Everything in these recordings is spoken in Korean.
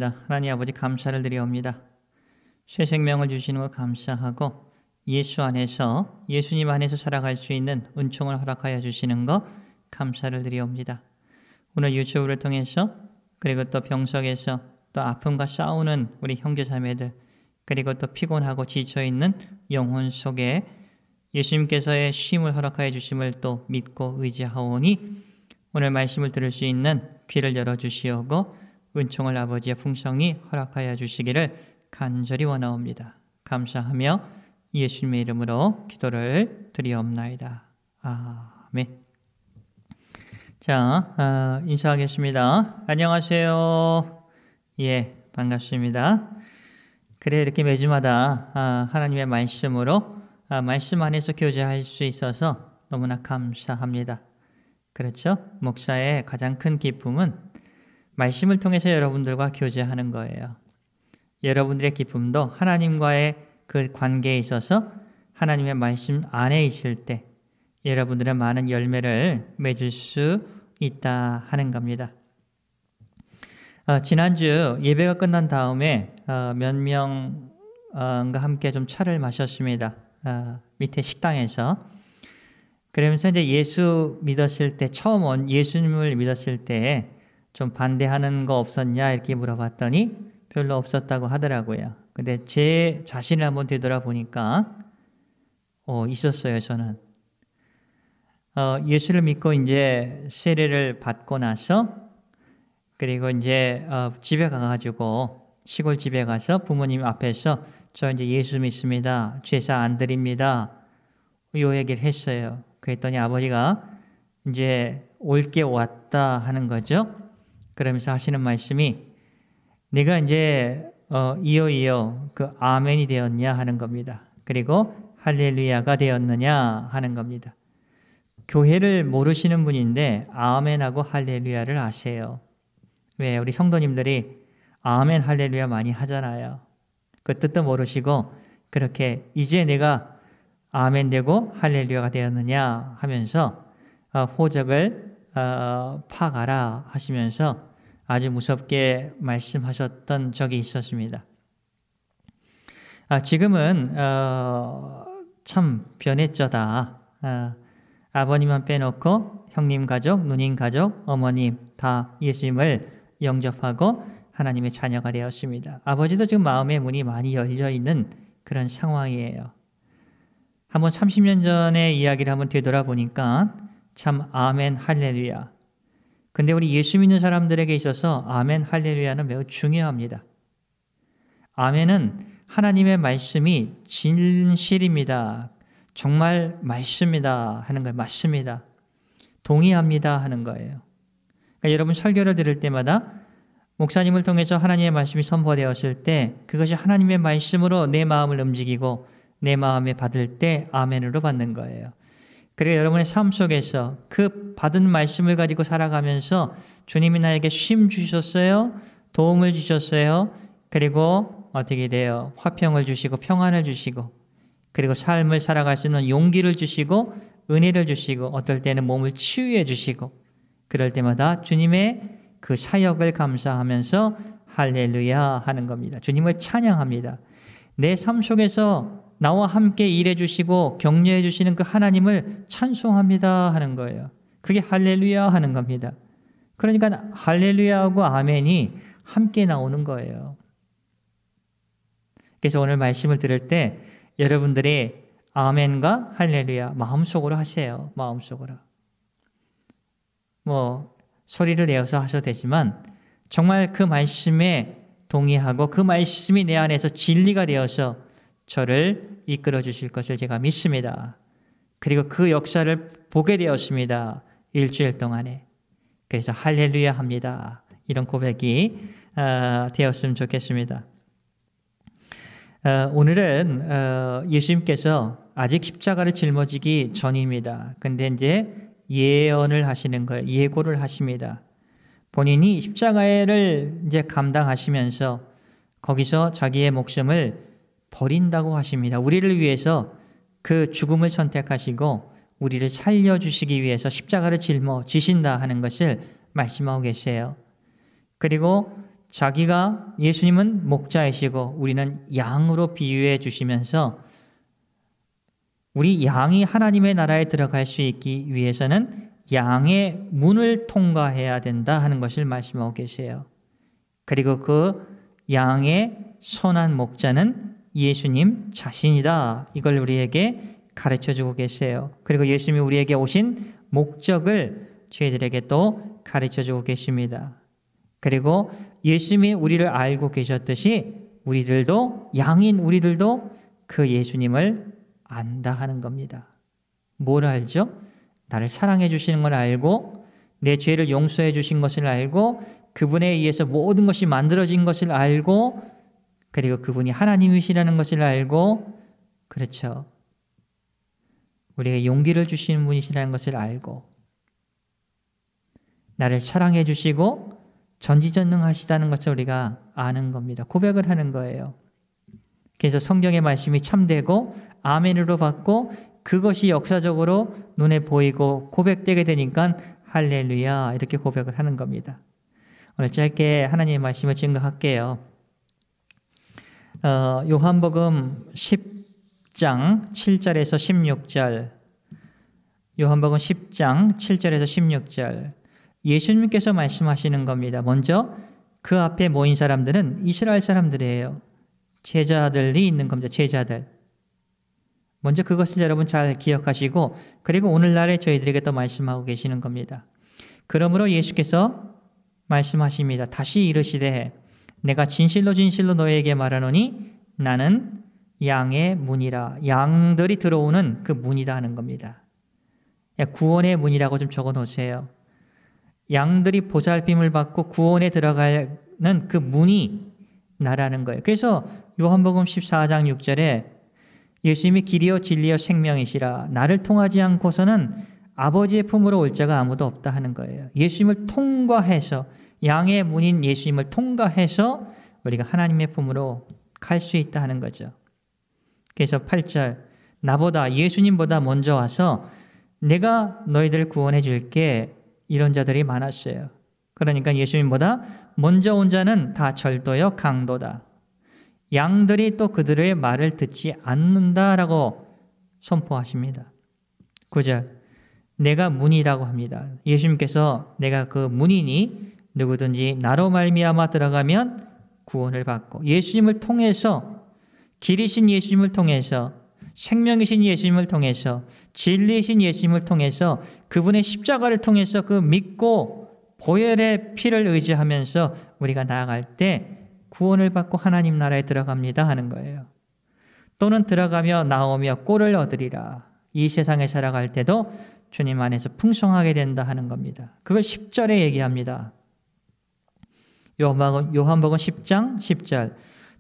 기도합시다. 하나님 아버지 감사를 드리옵니다. 새 생명을 주시는 것 감사하고 예수 안에서 예수님 안에서 살아갈 수 있는 은총을 허락하여 주시는 것 감사를 드리옵니다. 오늘 유튜브를 통해서 그리고 또 병석에서 또 아픔과 싸우는 우리 형제자매들 그리고 또 피곤하고 지쳐있는 영혼 속에 예수님께서의 쉼을 허락하여 주심을 또 믿고 의지하오니 오늘 말씀을 들을 수 있는 귀를 열어주시오고 은총을 아버지의 풍성히 허락하여 주시기를 간절히 원하옵니다. 감사하며 예수님의 이름으로 기도를 드리옵나이다. 아멘. 자, 인사하겠습니다. 안녕하세요. 예, 반갑습니다. 그래 이렇게 매주마다 하나님의 말씀으로 말씀 안에서 교제할 수 있어서 너무나 감사합니다. 그렇죠? 목사의 가장 큰 기쁨은 말씀을 통해서 여러분들과 교제하는 거예요. 여러분들의 기쁨도 하나님과의 그 관계에 있어서 하나님의 말씀 안에 있을 때 여러분들의 많은 열매를 맺을 수 있다 하는 겁니다. 지난주 예배가 끝난 다음에 몇 명과 함께 좀 차를 마셨습니다. 밑에 식당에서. 그러면서 이제 예수 믿었을 때 처음 예수님을 믿었을 때 좀 반대하는 거 없었냐 이렇게 물어봤더니 별로 없었다고 하더라고요. 근데 제 자신을 한번 되돌아보니까 있었어요. 저는 예수를 믿고 이제 세례를 받고 나서 그리고 이제 집에 가가지고 시골 집에 가서 부모님 앞에서 저 이제 예수 믿습니다. 제사 안 드립니다. 요 얘기를 했어요. 그랬더니 아버지가 이제 올 게 왔다 하는 거죠. 그러면서 하시는 말씀이 네가 이제 이어 그 아멘이 되었냐 하는 겁니다. 그리고 할렐루야가 되었느냐 하는 겁니다. 교회를 모르시는 분인데 아멘하고 할렐루야를 아세요. 왜? 우리 성도님들이 아멘 할렐루야 많이 하잖아요. 그 뜻도 모르시고 그렇게 이제 내가 아멘 되고 할렐루야가 되었느냐 하면서 호적을 파가라 하시면서 아주 무섭게 말씀하셨던 적이 있었습니다. 지금은 참 변했죠 다. 아버님만 빼놓고 형님 가족, 누님 가족, 어머님 다 예수님을 영접하고 하나님의 자녀가 되었습니다. 아버지도 지금 마음의 문이 많이 열려있는 그런 상황이에요. 한번 30년 전의 이야기를 한번 되돌아보니까 참 아멘 할렐루야. 근데 우리 예수 믿는 사람들에게 있어서 아멘 할렐루야는 매우 중요합니다. 아멘은 하나님의 말씀이 진실입니다. 정말 맞습니다 하는 거예요. 맞습니다. 동의합니다 하는 거예요. 그러니까 여러분 설교를 들을 때마다 목사님을 통해서 하나님의 말씀이 선포되었을 때 그것이 하나님의 말씀으로 내 마음을 움직이고 내 마음에 받을 때 아멘으로 받는 거예요. 그리고 여러분의 삶 속에서 그 받은 말씀을 가지고 살아가면서 주님이 나에게 쉼 주셨어요. 도움을 주셨어요. 그리고 어떻게 돼요? 화평을 주시고 평안을 주시고 그리고 삶을 살아갈 수 있는 용기를 주시고 은혜를 주시고 어떨 때는 몸을 치유해 주시고 그럴 때마다 주님의 그 사역을 감사하면서 할렐루야 하는 겁니다. 주님을 찬양합니다. 내 삶 속에서 나와 함께 일해 주시고 격려해 주시는 그 하나님을 찬송합니다 하는 거예요. 그게 할렐루야 하는 겁니다. 그러니까 할렐루야하고 아멘이 함께 나오는 거예요. 그래서 오늘 말씀을 들을 때 여러분들이 아멘과 할렐루야 마음속으로 하세요. 마음속으로. 소리를 내어서 하셔도 되지만 정말 그 말씀에 동의하고 그 말씀이 내 안에서 진리가 되어서 저를 이끌어 주실 것을 제가 믿습니다. 그리고 그 역사를 보게 되었습니다. 일주일 동안에. 그래서 할렐루야 합니다. 이런 고백이 되었으면 좋겠습니다. 오늘은 예수님께서 아직 십자가를 짊어지기 전입니다. 근데 이제 예언을 하시는 거예요. 예고를 하십니다. 본인이 십자가를 이제 감당하시면서 거기서 자기의 목숨을 버린다고 하십니다. 우리를 위해서 그 죽음을 선택하시고 우리를 살려주시기 위해서 십자가를 짊어지신다 하는 것을 말씀하고 계세요. 그리고 자기가 예수님은 목자이시고 우리는 양으로 비유해 주시면서 우리 양이 하나님의 나라에 들어갈 수 있기 위해서는 양의 문을 통과해야 된다 하는 것을 말씀하고 계세요. 그리고 그 양의 선한 목자는 예수님 자신이다. 이걸 우리에게 가르쳐주고 계세요. 그리고 예수님이 우리에게 오신 목적을 저희들에게 또 가르쳐주고 계십니다. 그리고 예수님이 우리를 알고 계셨듯이 우리들도, 양인 우리들도 그 예수님을 안다 하는 겁니다. 뭘 알죠? 나를 사랑해 주시는 걸 알고 내 죄를 용서해 주신 것을 알고 그분에 의해서 모든 것이 만들어진 것을 알고 그리고 그분이 하나님이시라는 것을 알고, 그렇죠, 우리에게 용기를 주시는 분이시라는 것을 알고 나를 사랑해 주시고 전지전능하시다는 것을 우리가 아는 겁니다. 고백을 하는 거예요. 그래서 성경의 말씀이 참되고 아멘으로 받고 그것이 역사적으로 눈에 보이고 고백되게 되니까 할렐루야 이렇게 고백을 하는 겁니다. 오늘 짧게 하나님의 말씀을 증거할게요. 요한복음 10장 7절에서 16절, 요한복음 10장 7절에서 16절, 예수님께서 말씀하시는 겁니다. 먼저 그 앞에 모인 사람들은 이스라엘 사람들이에요. 제자들이 있는 겁니다. 제자들. 먼저 그것을 여러분 잘 기억하시고 그리고 오늘날에 저희들에게 또 말씀하고 계시는 겁니다. 그러므로 예수께서 말씀하십니다. 다시 이르시되 내가 진실로 진실로 너희에게 말하노니 나는 양의 문이라. 양들이 들어오는 그 문이다 하는 겁니다. 구원의 문이라고 좀 적어 놓으세요. 양들이 보살핌을 받고 구원에 들어가는 그 문이 나라는 거예요. 그래서 요한복음 14장 6절에 예수님이 길이요 진리요 생명이시라. 나를 통하지 않고서는 아버지의 품으로 올 자가 아무도 없다 하는 거예요. 예수님을 통과해서, 양의 문인 예수님을 통과해서 우리가 하나님의 품으로 갈 수 있다 하는 거죠. 그래서 8절, 나보다, 예수님보다 먼저 와서 내가 너희들을 구원해 줄게, 이런 자들이 많았어요. 그러니까 예수님보다 먼저 온 자는 다 절도요 강도다. 양들이 또 그들의 말을 듣지 않는다라고 선포하십니다. 9절, 내가 문이라고 합니다. 예수님께서 내가 그 문이니 누구든지 나로 말미암아 들어가면 구원을 받고, 예수님을 통해서, 길이신 예수님을 통해서, 생명이신 예수님을 통해서, 진리이신 예수님을 통해서, 그분의 십자가를 통해서 그 믿고 보혈의 피를 의지하면서 우리가 나아갈 때 구원을 받고 하나님 나라에 들어갑니다 하는 거예요. 또는 들어가며 나오며 꼴을 얻으리라. 이 세상에 살아갈 때도 주님 안에서 풍성하게 된다 하는 겁니다. 그걸 10절에 얘기합니다. 요한복음 10장 10절,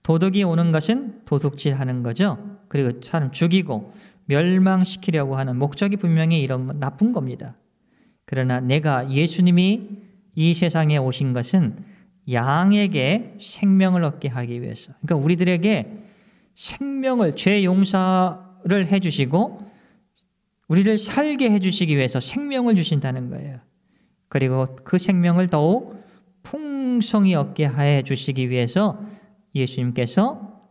도둑이 오는 것은 도둑질하는 거죠. 그리고 사람 죽이고 멸망시키려고 하는 목적이 분명히 이런 건 나쁜 겁니다. 그러나 내가, 예수님이 이 세상에 오신 것은 양에게 생명을 얻게 하기 위해서, 그러니까 우리들에게 생명을, 죄 용서를 해주시고 우리를 살게 해주시기 위해서 생명을 주신다는 거예요. 그리고 그 생명을 더욱 풍성히 얻게 해 주시기 위해서 예수님께서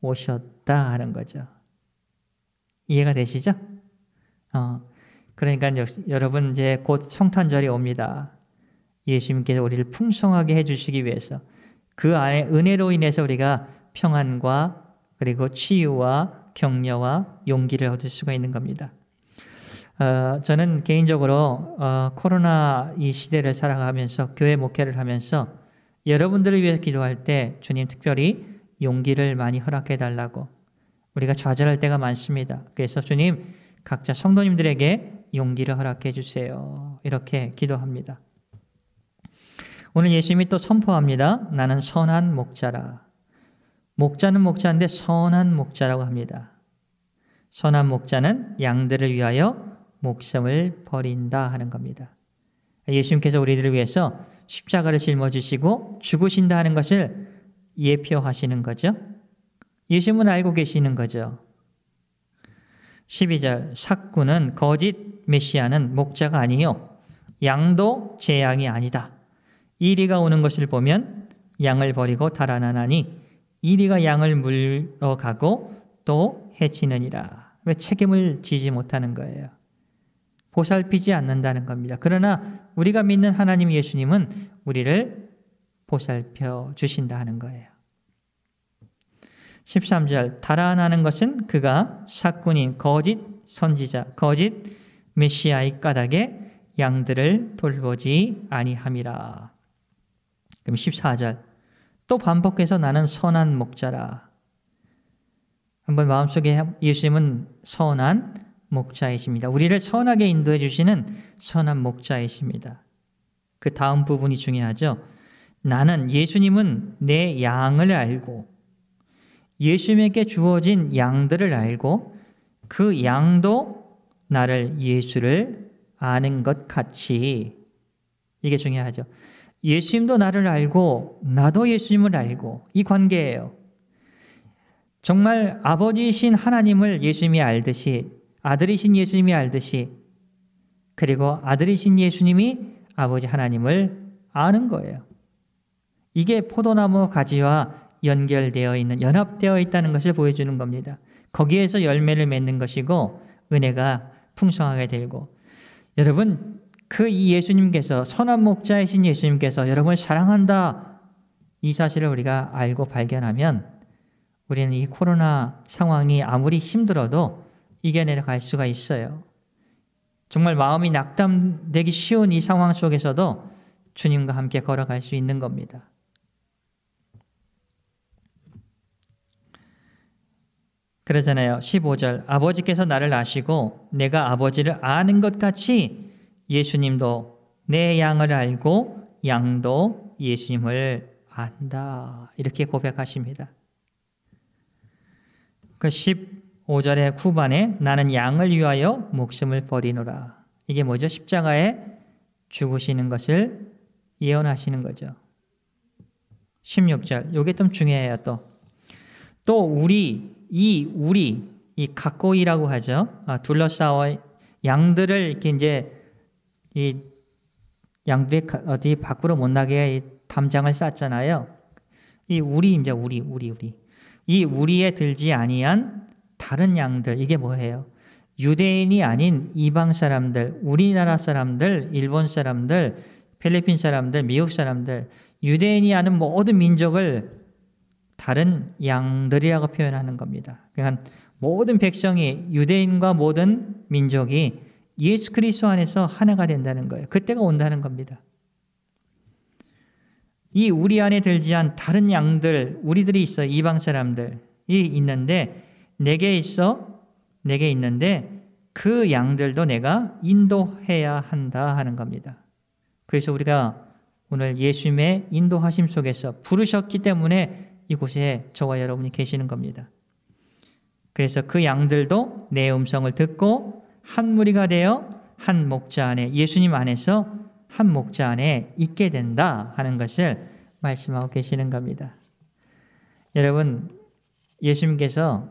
오셨다 하는 거죠. 이해가 되시죠? 그러니까 여러분 이제 곧 성탄절이 옵니다. 예수님께서 우리를 풍성하게 해주시기 위해서 그 안에 은혜로 인해서 우리가 평안과 그리고 치유와 격려와 용기를 얻을 수가 있는 겁니다. 저는 개인적으로 코로나 이 시대를 살아가면서 교회 목회를 하면서 여러분들을 위해서 기도할 때 주님 특별히 용기를 많이 허락해 달라고, 우리가 좌절할 때가 많습니다. 그래서 주님 각자 성도님들에게 용기를 허락해 주세요, 이렇게 기도합니다. 오늘 예수님이 또 선포합니다. 나는 선한 목자라. 목자는 목자인데 선한 목자라고 합니다. 선한 목자는 양들을 위하여 목숨을 버린다 하는 겁니다. 예수님께서 우리들을 위해서 십자가를 짊어지시고 죽으신다 하는 것을 예표하시는 거죠. 예수님은 알고 계시는 거죠. 12절, 삭구는, 거짓 메시아는 목자가 아니요 양도 제 양이 아니다. 이리가 오는 것을 보면 양을 버리고 달아나나니 이리가 양을 물러가고 또 해치느니라. 왜 책임을 지지 못하는 거예요? 보살피지 않는다는 겁니다. 그러나 우리가 믿는 하나님 예수님은 우리를 보살펴 주신다 하는 거예요. 13절 달아나는 것은 그가 사꾼인 거짓 선지자 거짓 메시아의 까닭에 양들을 돌보지 아니함이라. 그럼 14절 또 반복해서 나는 선한 목자라. 한번 마음속에 예수님은 선한 목자이십니다. 우리를 선하게 인도해 주시는 선한 목자이십니다. 그 다음 부분이 중요하죠. 나는 예수님은 내 양을 알고 예수님에게 주어진 양들을 알고 그 양도 나를 예수를 아는 것 같이. 이게 중요하죠. 예수님도 나를 알고 나도 예수님을 알고 이 관계예요. 정말 아버지이신 하나님을 예수님이 알듯이 아들이신 예수님이 알듯이 그리고 아들이신 예수님이 아버지 하나님을 아는 거예요. 이게 포도나무 가지와 연결되어 있는 연합되어 있다는 것을 보여주는 겁니다. 거기에서 열매를 맺는 것이고 은혜가 풍성하게 되고 여러분 그 이 예수님께서 선한 목자이신 예수님께서 여러분을 사랑한다 이 사실을 우리가 알고 발견하면 우리는 이 코로나 상황이 아무리 힘들어도 이겨내 갈 수가 있어요. 정말 마음이 낙담되기 쉬운 이 상황 속에서도 주님과 함께 걸어갈 수 있는 겁니다. 그러잖아요. 15절 아버지께서 나를 아시고 내가 아버지를 아는 것 같이 예수님도 내 양을 알고 양도 예수님을 안다. 이렇게 고백하십니다. 그 15절의 후반에 나는 양을 위하여 목숨을 버리노라. 이게 뭐죠? 십자가에 죽으시는 것을 예언하시는 거죠. 16절 이게 좀 중요해요. 또 우리 이 가꼬이라고 하죠. 둘러싸워 양들을 이렇게 이제 이 양들이 어디 밖으로 못 나게 이 담장을 쌌잖아요. 이 우리입니다. 우리. 이 우리에 들지 아니한 다른 양들 이게 뭐예요? 유대인이 아닌 이방 사람들, 우리나라 사람들, 일본 사람들, 필리핀 사람들, 미국 사람들, 유대인이 아닌 모든 민족을 다른 양들이라고 표현하는 겁니다. 그러니까 모든 백성이 유대인과 모든 민족이 예수 그리스도 안에서 하나가 된다는 거예요. 그때가 온다는 겁니다. 이 우리 안에 들지 않은 다른 양들, 우리들이 있어 이방 사람들이 있는데 내게 있는데 그 양들도 내가 인도해야 한다 하는 겁니다. 그래서 우리가 오늘 예수님의 인도하심 속에서 부르셨기 때문에 이곳에 저와 여러분이 계시는 겁니다. 그래서 그 양들도 내 음성을 듣고 한 무리가 되어 한 목자 안에 예수님 안에서 한 목자 안에 있게 된다 하는 것을 말씀하고 계시는 겁니다. 여러분 예수님께서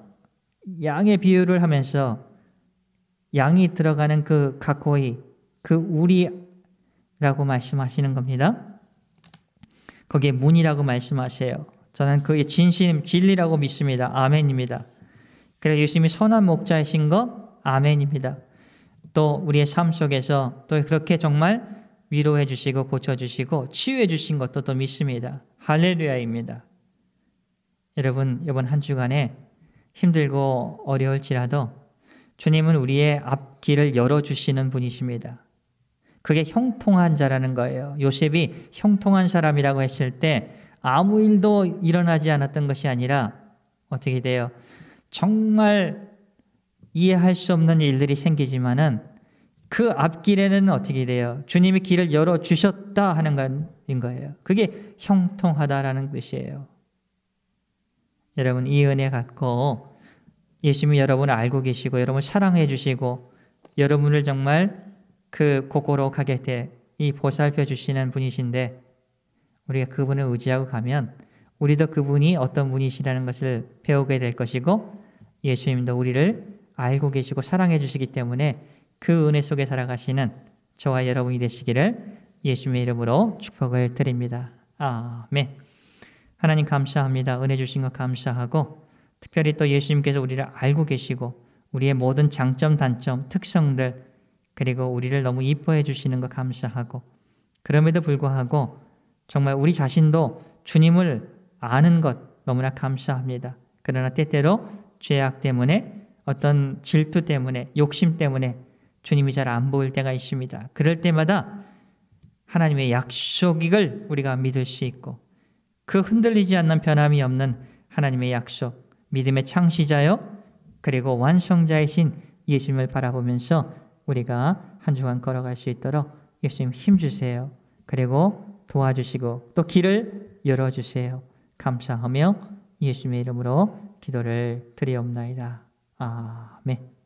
양의 비유를 하면서 양이 들어가는 그 가코이 그 우리라고 말씀하시는 겁니다. 거기에 문이라고 말씀하세요. 저는 그게 진리라고 믿습니다. 아멘입니다. 그래서 예수님이 선한 목자이신 거 아멘입니다. 또 우리의 삶 속에서 또 그렇게 정말 위로해 주시고 고쳐주시고 치유해 주신 것도 또 믿습니다. 할렐루야입니다. 여러분 이번 한 주간에 힘들고 어려울지라도 주님은 우리의 앞길을 열어주시는 분이십니다. 그게 형통한 자라는 거예요. 요셉이 형통한 사람이라고 했을 때 아무 일도 일어나지 않았던 것이 아니라 어떻게 돼요? 정말 이해할 수 없는 일들이 생기지만은 그 앞길에는 어떻게 돼요? 주님이 길을 열어주셨다 하는 것인 거예요. 그게 형통하다라는 뜻이에요. 여러분 이 은혜 갖고 예수님이 여러분을 알고 계시고 여러분을 사랑해 주시고 여러분을 정말 그 고고로 가게 돼 이 보살펴 주시는 분이신데 우리가 그분을 의지하고 가면 우리도 그분이 어떤 분이시라는 것을 배우게 될 것이고 예수님도 우리를 알고 계시고 사랑해 주시기 때문에 그 은혜 속에 살아가시는 저와 여러분이 되시기를 예수님의 이름으로 축복을 드립니다. 아멘. 하나님 감사합니다. 은혜 주신 것 감사하고 특별히 또 예수님께서 우리를 알고 계시고 우리의 모든 장점, 단점, 특성들 그리고 우리를 너무 이뻐해 주시는 것 감사하고 그럼에도 불구하고 정말 우리 자신도 주님을 아는 것 너무나 감사합니다. 그러나 때때로 죄악 때문에 어떤 질투 때문에 욕심 때문에 주님이 잘 안 보일 때가 있습니다. 그럴 때마다 하나님의 약속을 우리가 믿을 수 있고 그 흔들리지 않는 변함이 없는 하나님의 약속, 믿음의 창시자요 그리고 완성자이신 예수님을 바라보면서 우리가 한 주간 걸어갈 수 있도록 예수님 힘주세요. 그리고 도와주시고 또 길을 열어주세요. 감사하며 예수님의 이름으로 기도를 드리옵나이다. 아멘.